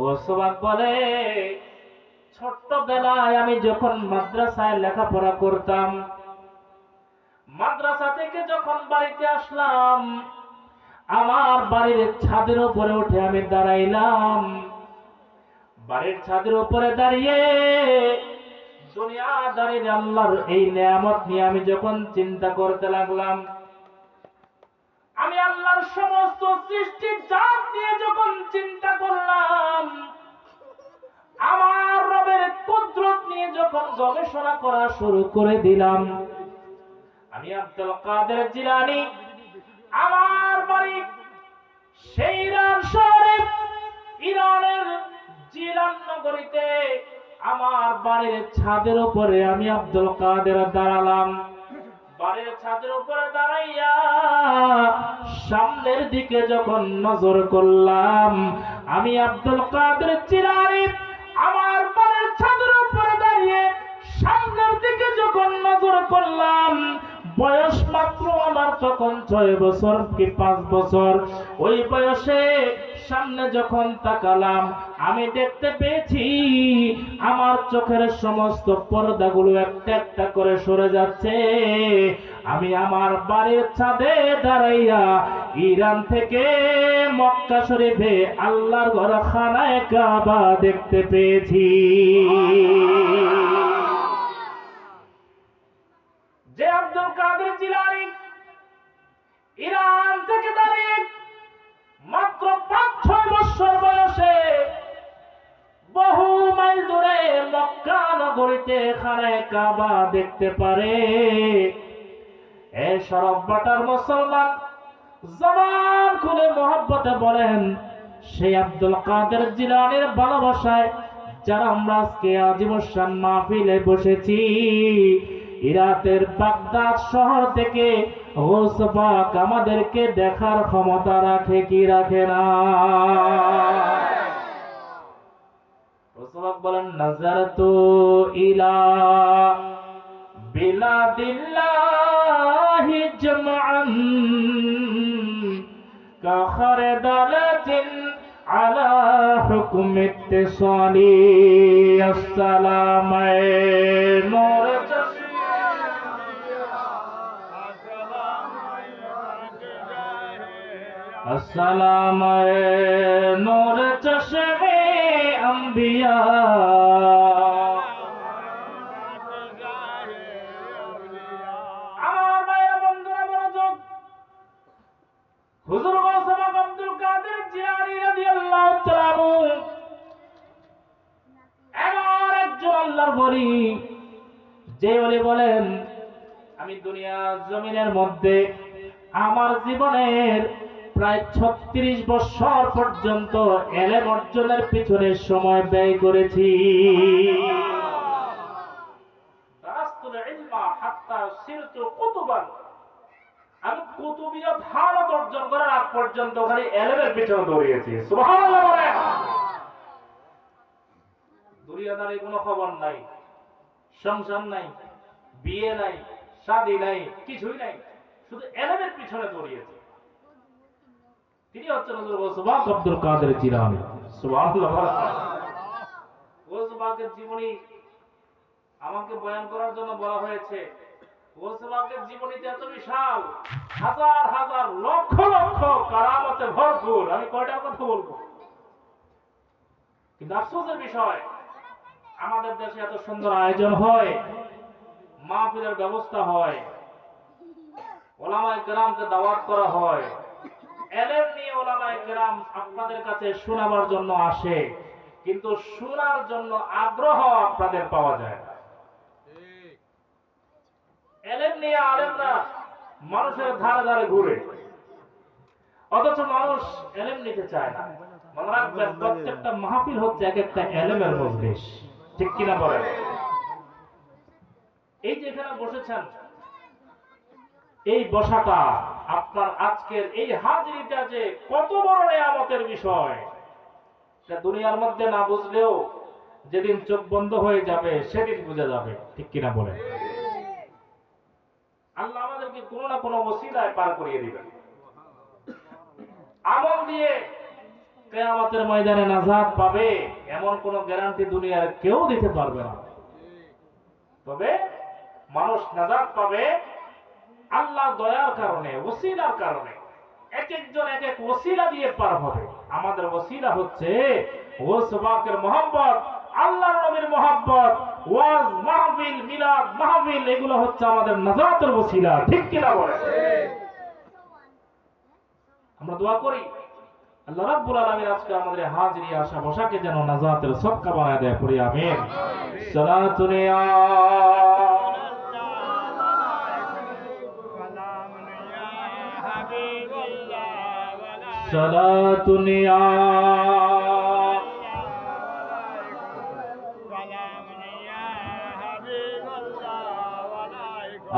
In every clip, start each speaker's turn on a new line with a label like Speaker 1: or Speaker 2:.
Speaker 1: ওসবাক বলে, ছোট্টবেলায় আমি যখন মাদ্রাসায় লেখাপড়া করতাম, মাদ্রাসা থেকে যখন বাড়িতে আসলাম, আমার বাড়ির ছাদের উপরে উঠে আমি দাঁড়াইলাম। বাড়ির ছাদের উপরে দাঁড়িয়ে দুনিয়াদারির আল্লাহর এই নেয়ামত নিয়ে আমি যখন চিন্তা করতে লাগলাম, আমি আল্লাহর সমস্ত সৃষ্টির জাত নিয়ে যখন চিন্তা করলাম, আমার রবের কুদরত নিয়ে যখন গবেষণা করা শুরু করে দিলাম, আমি আব্দুল কাদের জিলানী, আমার বাড়ি সেই ইরান শহরে, ইরানের জিলান নগরীতে, আমার বাড়ির ছাদের উপরে আমি আব্দুল কাদের দাঁড়ালাম। বাড়ির ছাদের উপরে দাঁড়াইয়া সামনের দিকে যখন নজর করলাম, আমি আব্দুল কাদের জিলানী আমার বাড়ির ছাদের উপরে দাঁড়িয়ে সামনের দিকে যখন নজর করলাম, বয়স মাত্র আমার তখন 6 বছর কি 5 বছর। ওই বয়সে সামনে যখন তাকালাম, আমি দেখতে পেয়েছি আমার চোখের সমস্ত পর্দাগুলো একটা একটা করে সরে যাচ্ছে। আমি আমার বাড়ির ছাদে দাঁড়াইয়া ইরান থেকে মক্কা শরীফে আল্লাহর ঘর খানায়ে কাবা দেখতে পেয়েছি। যে আব্দুল কাদের জিলানী ইরান থেকে দাঁড়িয়ে মাত্র 5-6 বছর বয়সে বহু মাইল দূরে মক্কা নগরীতে খানায়ে কাবা দেখতে পারে, এ শরফ বাটার মুসলমান জবান খুলে মহব্বতে বলেন, সেই আব্দুল কাদের জিলানীর ভালোবাসায় যারা আমরা আজকে আজীবন মাহফিলে বসেছি, ইরাকের বাগদাদ শহর থেকে গৌস পাক আমাদেরকে দেখার ক্ষমতা রাখে কি রাখে না? গৌস পাক বলেন, নাজারতু ইলা বিলাদিল্লাহি জামআন কা খারদালাতিন আলা হুকম ইত্তিসালি। আসসালামু আলাইকুম। আসসালামু নূর চশমে আম্বিয়া। আমার ভাইরা বন্ধুরা মনোযোগ, হুজুর গৌস পাক আব্দুল কাদের জিলানী রাদিয়াল্লাহু তাআলা এমন একজন আল্লাহর ওলি, যে ওলি বলেন, আমি দুনিয়ার জমিনের মধ্যে আমার জীবনের প্রায় 36 বছর পর্যন্ত ইলম অর্জনের পিছনে সময় ব্যয় করেছি। দারাস্তুল ইলমা হাত্তা সিরতু কুতুবান, আমি কুতুবিয়ত হালত অর্জন করার আগ পর্যন্ত খালি ইলমের পিছনে দৌড়িয়েছি। সুবহানাল্লাহ বলেন। দুনিয়াদারি কোনো খবর নাই, সংসার নাই, বিয়ে নাই, শাদী নাই, কিছুই নাই, শুধু ইলমের পিছনে দৌড়িয়েছে। তিনি হচ্ছেন হুজুর গৌস পাক আব্দুল কাদের জিলানী। সুবহানাল্লাহ। গৌস পাকের জীবনী আমাকে বয়ান করার জন্য বলা হয়েছে। গৌস পাকের জীবনীতে এত বিশাল, হাজার হাজার লক্ষ লক্ষ কারামতে ভরপুর, আমি কয়টার কথা বলবো। কিন্তু আফসোসের বিষয়, আমাদের দেশে এত সুন্দর আয়োজন হয়, মাহফিলের ব্যবস্থা হয়, ওলামায়ে কেরামকে দাওয়াত করা হয়, ইলম নিয়ে ওলামায়ে কেরাম আপনাদের কাছে শোনাবার জন্য আসে, কিন্তু শোনার জন্য আগ্রহ আপনাদের পাওয়া যায় না। ইলম নিয়ে আলেমরা মানুষের ধারে ধারে ঘুরে, অথচ মানুষ ইলম নিতে চায় না। মনে রাখবেন, প্রত্যেকটা মাহফিল হচ্ছে এক একটা ইলমের মজলিস, ঠিক কিনা বলেন? এই যে এখানে বসেছেন, এই বসাটা আপনার আজকের এই হাজিরিটা যে কত বড় নিয়ামতের বিষয়, এটা দুনিয়ার মধ্যে না বুঝলেও যেদিন চোখ বন্ধ হয়ে যাবে সেদিন বুঝে যাবে, ঠিক কিনা বলেন? আল্লাহ আমাদেরকে কোনো না কোনো ওসিলায় পার করিয়ে দিবেন। আমল দিয়ে কিয়ামতের ময়দানে নাজাত পাবে এমন কোন গ্যারান্টি দুনিয়ার কেউ দিতে পারবে না। তবে মানুষ নাজাত পাবে আল্লাহ দয়ার কারণে, ওসিলার কারণে। এক একজন এক এক ওসিলা দিয়ে পার হবে। আমাদের ওসিলা হচ্ছে ওয়াসবাকের মহব্বত, আল্লাহর নবীর মহব্বত, ওয়াজ মাহফিল, মিলাদ মাহফিল, এগুলো হচ্ছে আমাদের নাজাতের ওসিলা। ঠিক কিনা বলেন? আমরা দোয়া করি আল্লাহ রাব্বুল আলামিন আজকে আমাদের হাজিরি আসা বসাকে যেন নাজাতের সদকা বানায় দেয়। পড়ি আমিন। সালাতুন ইয়া সালাতুন ইয়া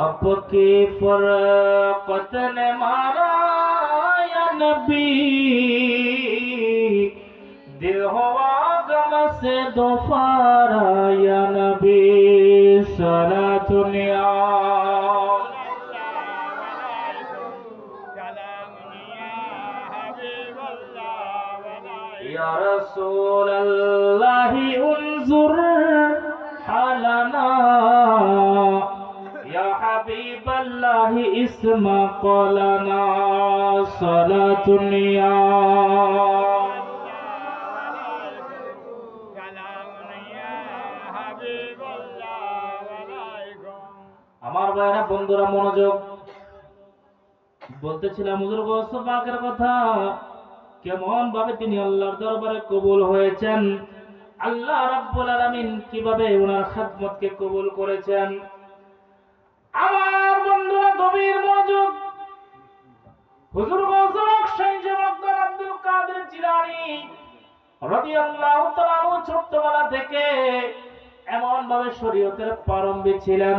Speaker 1: आपकी फरकत ने मारा या नबी, दिल हुआ गम से दोफारा या नबी। सलातुन या रसूल अल्लाह उन्जुर हालना, या हबीब अल्लाह इस्मा क़ौलना। सलातुन या আমার ভাইরা বন্ধুরা মনোযোগ। বলতেছিলাম হুজুর গৌস পাকের কথা, কেমন ভাবে তিনি আল্লাহর দরবারে কবুল হয়েছেন, আল্লাহ রাব্বুল আলামিন কিভাবে ওনার খিদমতকে কবুল করেছেন। আমার বন্ধুরা গভীর মনোযোগ। হুজুর গৌস পাক শাইখ আব্দুল কাদের জিলানী রাদিয়াল্লাহু তাআলা ছোট্টবেলা থেকে এমন ভাবে শরীয়তের প্রারম্ভিক ছিলেন,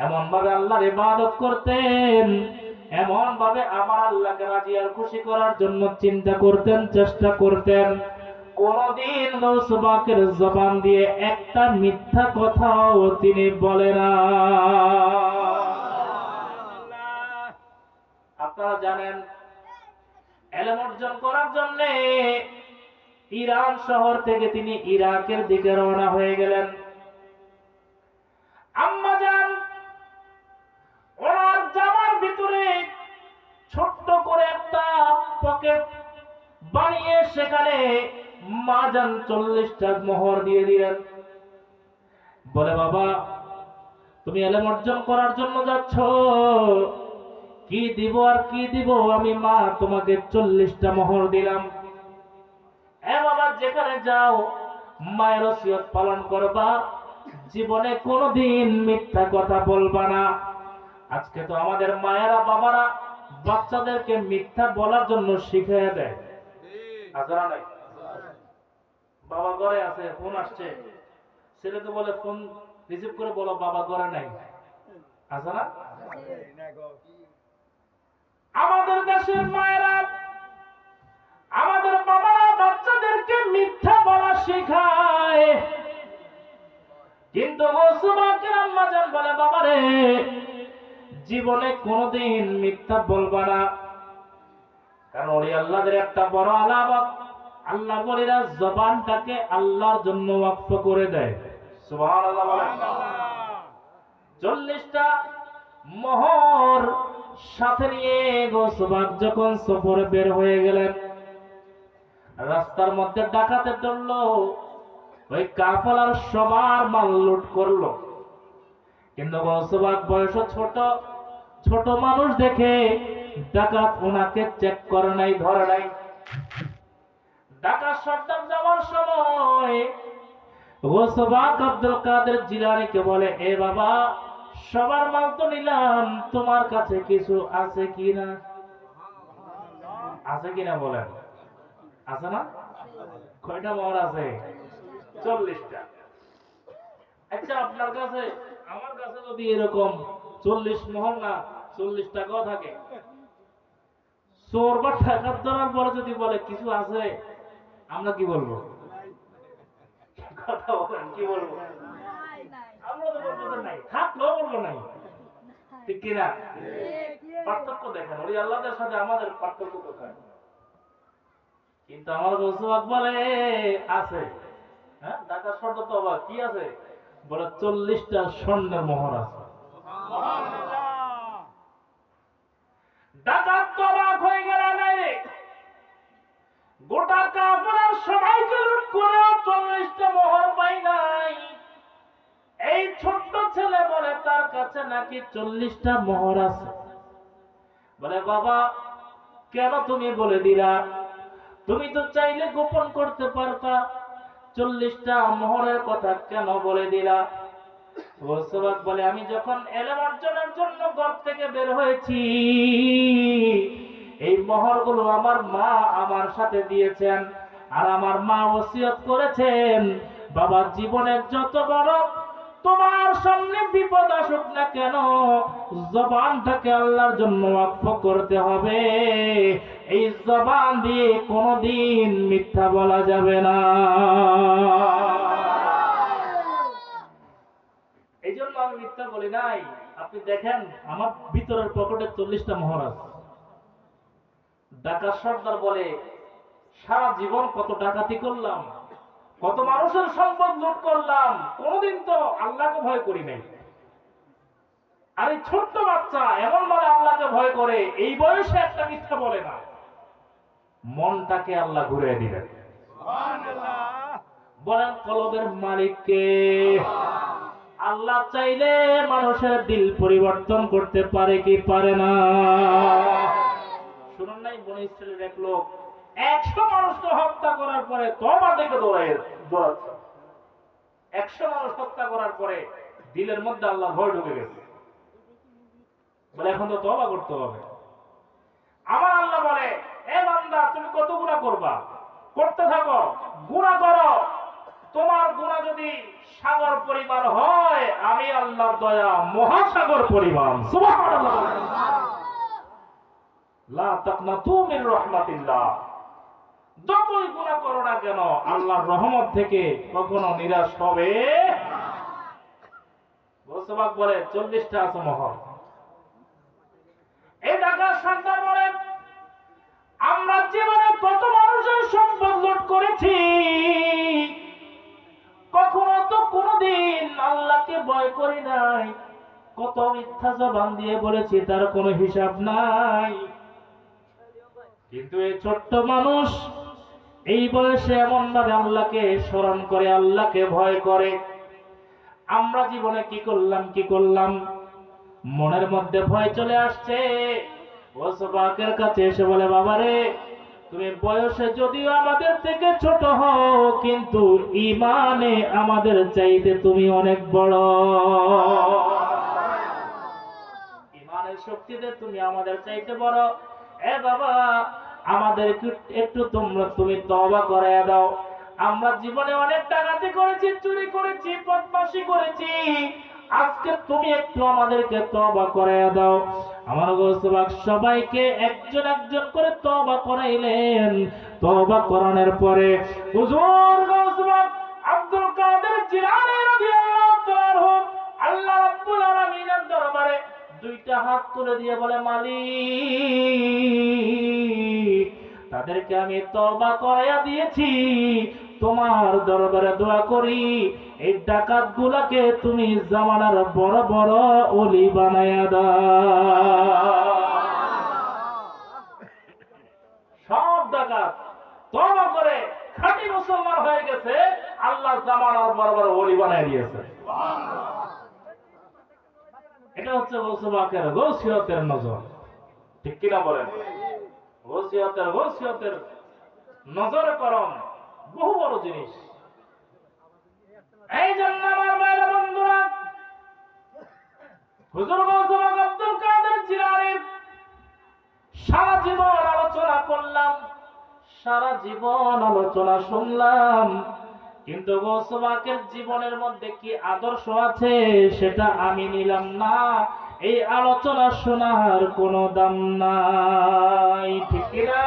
Speaker 1: এমন ভাবে আল্লাহর ইবাদত করতেন, এমন ভাবে আমার আল্লাহকে রাজি আর খুশি করার জন্য চিন্তা করতেন, চেষ্টা করতেন। কোনদিন গৌস পাকের জবান দিয়ে একটা মিথ্যা কথাও তিনি বলে না। আপনারা জানেন ইলম অর্জন করার জন্য ইরান শহর থেকে তিনি ইরাকের দিকে রওনা হয়ে গেলেন। আম্মা জান ওনার জামার ভিতরে ছোট্ট করে একটা পকেট বানিয়ে সেখানে মা জান 40টা মোহর দিয়ে দিলেন। বলে বাবা তুমি ইলম অর্জন করার জন্য যাচ্ছ, কি দিব আর কি দিব, আমি মা তোমাকে 40টা মোহর দিলাম। এ বাবা যেখানে যাও মায়ের ওসিয়ত পালন করবা, জীবনে কোনোদিন মিথ্যা কথা বলবা না। আজকে তো আমাদের মায়েরা বাবারা বাচ্চাদেরকে মিথ্যা বলার জন্য শিখিয়ে দেয়। আজরা নাই বাবা ঘরে আছে, ফোন আসছে, ছেলেকে বলে ফোন রিসিভ করে বলো বাবা ঘরে নাই। আছে না? আমাদের দেশের মায়েরা আমাদের বাবারা বাচ্চাদেরকে মিথ্যা বলা শেখায়, কিন্তু গৌস পাকের আম্মা জান বলে বাবারে জীবনে কোনোদিন মিথ্যা বলবা না। কারণ ওই আল্লাহদের একটা বড় আলামত, আল্লাহ বলিরা জবানটাকে আল্লাহর জন্য ওয়াকফ করে দেয়। সুবহানাল্লাহ বলেন। 40টা মোহর সাথে নিয়ে গৌস পাক যখন সফরে বের হয়ে গেলেন, রাস্তার মধ্যে ডাকাতে ধরলো, ওই কাফেলার সবার মাল লুট করলো। কিন্তু গৌস পাক বয়স ছোট, ছোট মানুষ দেখে ডাকাত ওনাকে চেক করে নাই, ধরে নাই। ডাকাত সর্দার যাওয়ার সময় গৌস পাক আব্দুল কাদের জিলানীকে বলে এ বাবা সবার মাল তো নিলাম, তোমার কাছে কিছু আছে কিনা? আছে কিনা বলেন? আছে না? কয়টা মোহর আছে? 40টা। আচ্ছা আপনার কাছে আমার কাছে যদি এরকম 40 মোহর না 40 টাকাও থাকে, চোর বা টাকার ধরার পরে যদি বলে কিছু আছে, আমরা কি বলবো? কথা বলেন, কি বলবো? আমরা তো বলবো নাই, থাকলেও বলবো নাই। ঠিক কিনা? পার্থক্য দেখেন ওই আল্লাহদের সাথে আমাদের পার্থক্য কোথায়? কিন্তু আমার গোসবাক বলে আছে। হ্যাঁ, ঢাকার শর্ত তো অবাক কি আছে বলে 40টা স্বর্ণের মোহর আছে। ডাকাত তো অবাক হয়ে গেল নাই রে, গোটা কাফেলার সবাইকে লুট করেও 40টা মোহর পাই নাই। এই ছোট্ট ছেলে বলে তার কাছে নাকি 40টা মোহর আছে। বলে বাবা কেন তুমি বলে দিলা? তুমি তো চাইলে গোপন করতে পারতা, 40টা মোহরের কথা কেন বলে দিলা? গোসবাক বলে আমি যখন এলেম অর্জনের জন্য ঘর থেকে বের হয়েছি, এই মোহরগুলো আমার মা আমার সাথে দিয়েছেন, আর আমার মা ওসিয়ত করেছেন বাবা জীবনের যত বড় তোমার সামনে বিপদ আসুক না কেন, জবানটাকে আল্লাহর জন্য ওয়াকফ করতে হবে। এই জবান দিয়ে কোনোদিন মিথ্যা বলা যাবে না। এই জন্য আমি মিথ্যা বলি নাই। আপনি দেখেন আমার ভিতরের পকেটে 40টা মোহর আছে। ডাকাত সর্দার বলে সারা জীবন কত ডাকাতি করলাম, কত মানুষের সম্পদ লুট করলাম, কোনদিন তো আল্লাহকে ভয় করি নাই। আর এই ছোট্ট বাচ্চা এমন বলে আল্লাহকে ভয় করে, এই বয়সে একটা মিথ্যা বলে না। মনটাকে আল্লাহ ঘুরিয়ে দিলেন। বলেন কলবের মালিককে। আল্লাহ চাইলে মানুষের দিল পরিবর্তন করতে পারে কি পারে না? শুনুন নাই বনি ইসরাইলের এক লোক 100 মানুষকে হত্যা করার পরে তওবা থেকে দৌড়াচ্ছে। 100 মানুষ হত্যা করার পরে দিলের মধ্যে আল্লাহ ভয় ঢুকে গেছে। বলে এখন তো তওবা করতে হবে। আমার আল্লাহ বলে এ বান্দা তুমি কত গুনাহ করবা, করতে থাকো, গুনাহ করো। তোমার গুনাহ যদি সাগর পরিমাণ হয়, আমি আল্লাহর দয়া মহাসাগর পরিমাণ। সুবহানাল্লাহ। লা তাকনাতু মির রাহমাতিল্লাহ। যতই গুনাহ করো না কেন আল্লাহর রহমত থেকে কখনো নিরাশ হবে। গোসবাক বলে 40টা আছে মোহর। এই ডাকাত সর্দার বলে আমরা জীবনে কত মানুষের সম্পদ লুট করেছি, কখনো তো কোনদিন আল্লাহকে ভয় করি নাই। কত মিথ্যা জবান দিয়ে বলেছি তার কোনো হিসাব নাই। কিন্তু এই ছোট্ট মানুষ এই বয়সে এমন ভাবে আল্লাহকে স্মরণ করে, আল্লাহকে ভয় করে। আমরা জীবনে কি করলাম মনের মধ্যে ভয় চলে আসছে। গোসবাকের কাছে এসে বলে বাবারে তুমি বয়সে যদিও আমাদের থেকে ছোট হও, কিন্তু ঈমানে আমাদের চাইতে তুমি অনেক বড়। ঈমানের শক্তিতে তুমি আমাদের চাইতে বড়। এ বাবা আমাদের একটু তুমি তওবা করে দাও। আমরা জীবনে অনেক ডাকাতি করেছি, চুরি করেছি, বদমাশি করেছি, আজকে তুমি একটু আমাদেরকে তওবা করে দাও। আমার গোসবাক সবাইকে একজন একজন করে তওবা করাইলেন। তওবা করানোর পরে হুজুর গোসবাক আব্দুল কাদের জিলানী রাদিয়াল্লাহু তাআলা আল্লাহ রাব্বুল আলামিনের দরবারে 2টা হাত তুলে দিয়ে বলে মালিক তাদেরকে আমি তওবা করাইয়া দিয়েছি, তোমার দরবারে দোয়া করি এই ডাকাত গুলাকে তুমি জামানার বড় বড় ওলি বানায়া দাও। সব ডাকাত তওবা করে খাঁটি মুসলমান হয়ে গেছে, আল্লাহ জামানার বড় বড় ওলি বানায় দিয়েছে। এটা হচ্ছে গোসবাকের গৌসিয়তের নজর। ঠিক কিনা বলেন? গৌসিয়তের নজর করম বহু বড় জিনিস। এই জন্য আমার ভাইরা বন্ধুরা, হুজুর গৌসবাক আব্দুল কাদের জিলানী সারা জীবন আলোচনা করলাম, সারা জীবন আলোচনা শুনলাম, কিন্তু গৌসবাকের জীবনের মধ্যে কি আদর্শ আছে সেটা আমি নিলাম না। এই আলোচনা শোনার কোনো দাম নাই। ঠিক কিনা?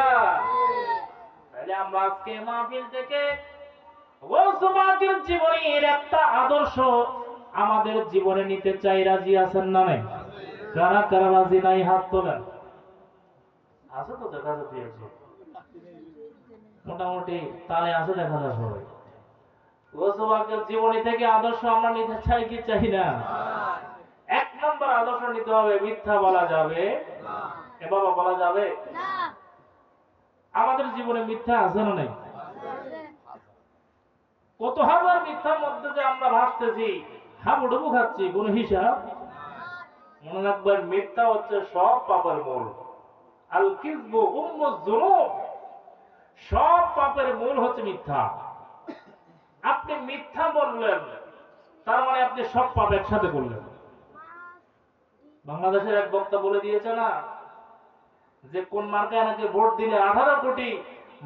Speaker 1: তাহলে আমরা আজকে মাহফিল থেকে গৌসবাকের জীবনের একটা আদর্শ আমাদের জীবনে নিতে চাই। রাজি আছেন না নাই? কারা কারা রাজি নাই হাত তোলেন। আছে তো দেখা যাচ্ছে। মোটামুটি তালে আছে দেখা যায় সবাই। গোসবাকের জীবনী থেকে আদর্শ আমরা নিতে চাই কি চাই না? এক নম্বর আদর্শ নিতে হবে, মিথ্যা বলা যাবে এ বাবা, বলা যাবে না। আমাদের জীবনে মিথ্যা আছে না নাই? কত হাজার মিথ্যার মধ্যে যে আমরা ভাসতেছি, হাবুডুবু খাচ্ছি, কোন হিসাব? মনে রাখবেন, মিথ্যা হচ্ছে সব পাপের মূল। আল কিযবু উম্মুজ যুনুব, সব পাপের মূল হচ্ছে মিথ্যা। আপনি মিথ্যা বললেন, তার মানে আপনি সব পাপ একসাথে করলেন। বাংলাদেশের এক বক্তা বলে দিয়েছে না, যে কোন মার্কায় নাকি ভোট দিলে 18 কোটি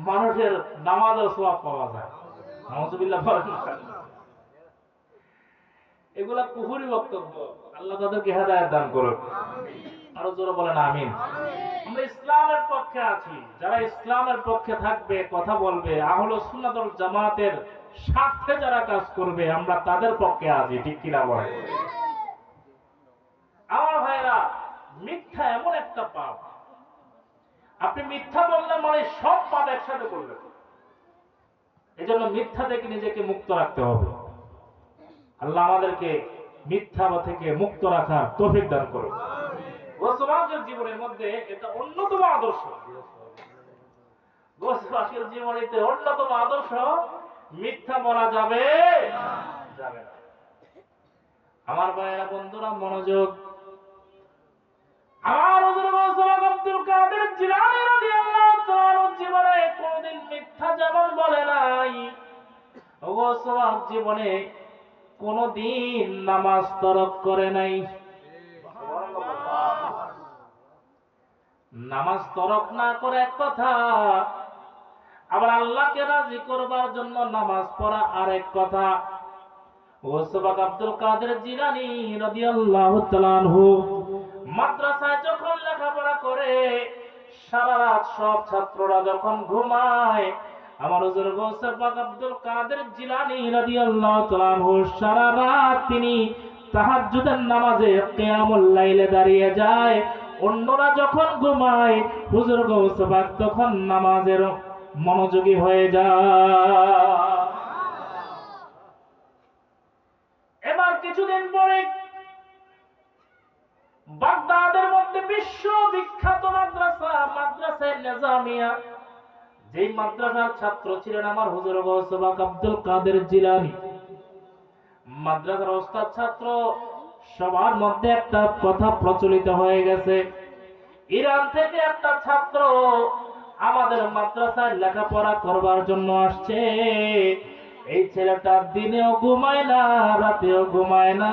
Speaker 1: মানুষের নামাজের সওয়াব পাওয়া যায়। নাউযুবিল্লাহ বলেন। এগুলা কুফরি বক্তব্য। আল্লাহ তাদেরকে হেদায়েত দান করুন। আরো জোরে বলেন আমিন। আমরা ইসলামের পক্ষে আছি। যারা ইসলামের পক্ষে থাকবে, কথা বলবে, আহলে সুন্নাত ওয়াল জামাতের স্বার্থে যারা কাজ করবে, আমরা তাদের পক্ষে আছি। ঠিক কিনা বলেন? আমার ভাইরা, মিথ্যা এমন একটা পাপ, আপনি মিথ্যা বললেন মানে সব পাপ একসাথে করলেন। এজন্য মিথ্যা থেকে নিজেকে মুক্ত রাখতে হবে। আল্লাহ আমাদেরকে মিথ্যা থেকে মুক্ত রাখার তৌফিক দান করুন। গোসবাকের জীবনের মধ্যে এটা অন্যতম আদর্শ। গোসবাকের জীবনীতে অন্যতম আদর্শ, মিথ্যা বলা যাবে যাবে না। আমার ভাইয়েরা, বন্ধুরা, মনোযোগ। আমার হুজুর গোসবাক আব্দুল কাদের জিলানী রাদিয়াল্লাহু তাআলা জীবনে কোনদিন মিথ্যা যেমন বলে নাই, গোসবাক জীবনে কোনদিন নামাজ তরক করে নাই। নামাজ তরক না করে এক কথা, আবার আল্লাহকে রাজি করবার জন্য নামাজ পড়া আরেক কথা। গোসবাক আব্দুল কাদের জিলানী রাদিয়াল্লাহু তাআলা আনহু মাদ্রাসায় যখন লেখাপড়া করে, সারা রাত সব ছাত্ররা যখন ঘুমায়, আমার হুজুর গোসবাক আব্দুল কাদের জিলানী রাদিয়াল্লাহু তাআলা আনহু সারা রাত তিনি তাহাজ্জুদের নামাজে কিয়ামুল লাইলে দাঁড়িয়ে যায়। অন্যরা যখন ঘুমায়, হুজুর গোসবাক তখন নামাজের মনোযোগী হয়ে যায়। এবার কিছুদিন পরে বাগদাদের মধ্যে বিশ্ববিখ্যাত মাদ্রাসায়ে নিজামিয়া, যেই মাদ্রাসার ছাত্র ছিলেন আমার হুজুর গোসবাক আব্দুল কাদের জিলানী, মাদ্রাসার ওস্তাদ ছাত্র, সবার মধ্যে একটা কথা প্রচলিত হয়ে গেছে, ইরান থেকে একটা ছাত্র আমাদের মাদ্রাসায় লেখাপড়া করবার জন্য আসছে। এই ছেলেটা দিনেও ঘুমায় না, রাতেও ঘুমায় না,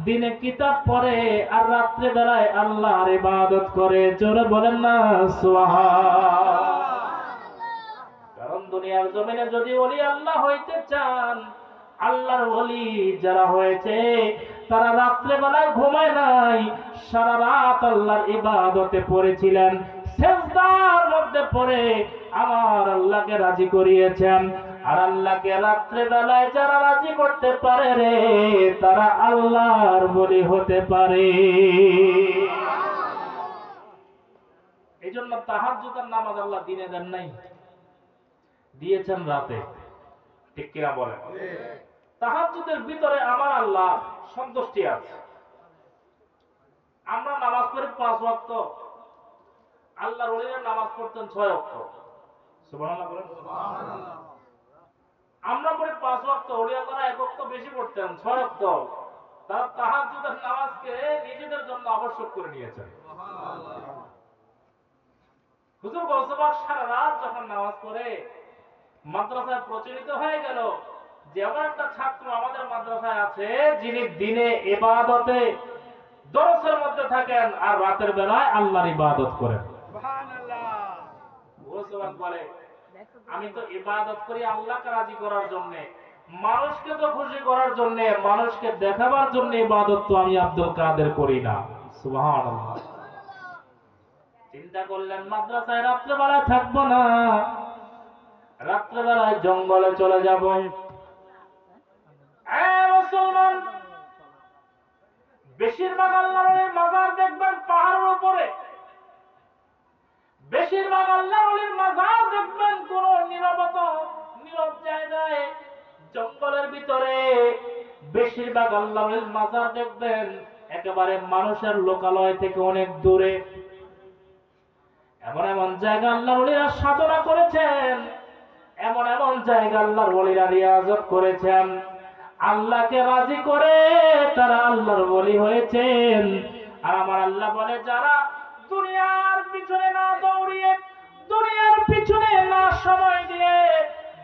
Speaker 1: দিনে কিতাব পড়ে আর রাত্রে বেলায় আল্লাহর ইবাদত করে। জোরে বলেন না সুবহান। কারণ দুনিয়ার জমিনে যদি ওলি আল্লাহ হইতে চান, আল্লাহর ওলি যারা হয়েছে তারা রাত্রে বেলায় ঘুমায় নাই, সারা রাত আল্লাহর ইবাদতে পড়েছিলেন, সিজদার মধ্যে পড়ে আমার আল্লাহকে রাজি করিয়েছেন। আর আল্লাহকে রাত্রে বেলায় যারা রাজি করতে পারে রে, তারা আল্লাহর ওলি হতে পারে। এই জন্য তাহাজ্জুদের নামাজ আল্লাহ দিনে দেন নাই, দিয়েছেন রাতে। ঠিক কিনা বলেন? তাহাজ্জুদের ভিতরে আমার আল্লাহ সন্তুষ্টি আছে। আমরা নামাজ পড়ি 5 ওয়াক্ত, আল্লাহর ওলিরা নামাজ পড়তেন 6 ওয়াক্ত। সুবহানাল্লাহ বলেন। সুবহানাল্লাহ। আমরা পড়ি 5 ওয়াক্ত, ওলিয়ারা 1 ওয়াক্ত বেশি পড়তেন, 6 ওয়াক্ত। তারা তাহাজ্জুদের নামাজকে নিজেদের জন্য আবশ্যক করে নিয়েছেন। সুবহানাল্লাহ। হুজুর গোসবাক সারা রাত যখন নামাজ পড়ে, মাদ্রাসায় প্রচলিত হয়ে গেল যে এমন একটা ছাত্র আমাদের মাদ্রাসায় আছে যিনি দিনে ইবাদতে দরসের মধ্যে থাকেন আর রাতের বেলায় আল্লাহর ইবাদত করেন। সুবহানাল্লাহ। গোসবাক বলে, আমি তো ইবাদত করি আল্লাহকে রাজি করার জন্য, মানুষকে তো খুশি করার জন্য, মানুষকে দেখাবার জন্য ইবাদত তো আমি আব্দুল কাদের করি না। সুবহানাল্লাহ। চিন্তা করলেন মাদ্রাসায় রাত্রে বেলায় থাকবো না, রাত্রে বেলায় জঙ্গলে চলে যাব। মুসলমান, বেশিরভাগ আল্লাহর মাজার দেখবেন পাহাড়ের উপরে, বেশিরভাগ আল্লাহর ওলির মাজার দেখবেন কোন নীরব জায়গায়, জঙ্গলের ভিতরে। বেশিরভাগ আল্লাহর ওলির মাজার দেখবেন একেবারে মানুষের লোকালয় থেকে অনেক দূরে। এমন এমন জায়গা আল্লাহর ওলিরা সাধনা করেছেন, এমন এমন জায়গা আল্লাহর ওলিরা রিয়াজত করেছেন, আল্লাহকে রাজি করে তারা আল্লাহর ওলি হয়েছেন। আর আমার আল্লাহ বলে, যারা দুনিয়ার পিছনে না দৌড়িয়ে, দুনিয়ার পিছনে না সময় দিয়ে,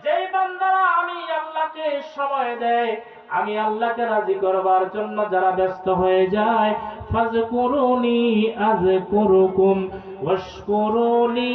Speaker 1: যেই বান্দারা আমি আল্লাহকে সময় দেয়, আমি আল্লাহকে রাজি করবার জন্য যারা ব্যস্ত হয়ে যায়, ফাজকুরুনি আযকুরুকুম ওয়াশকুরুনি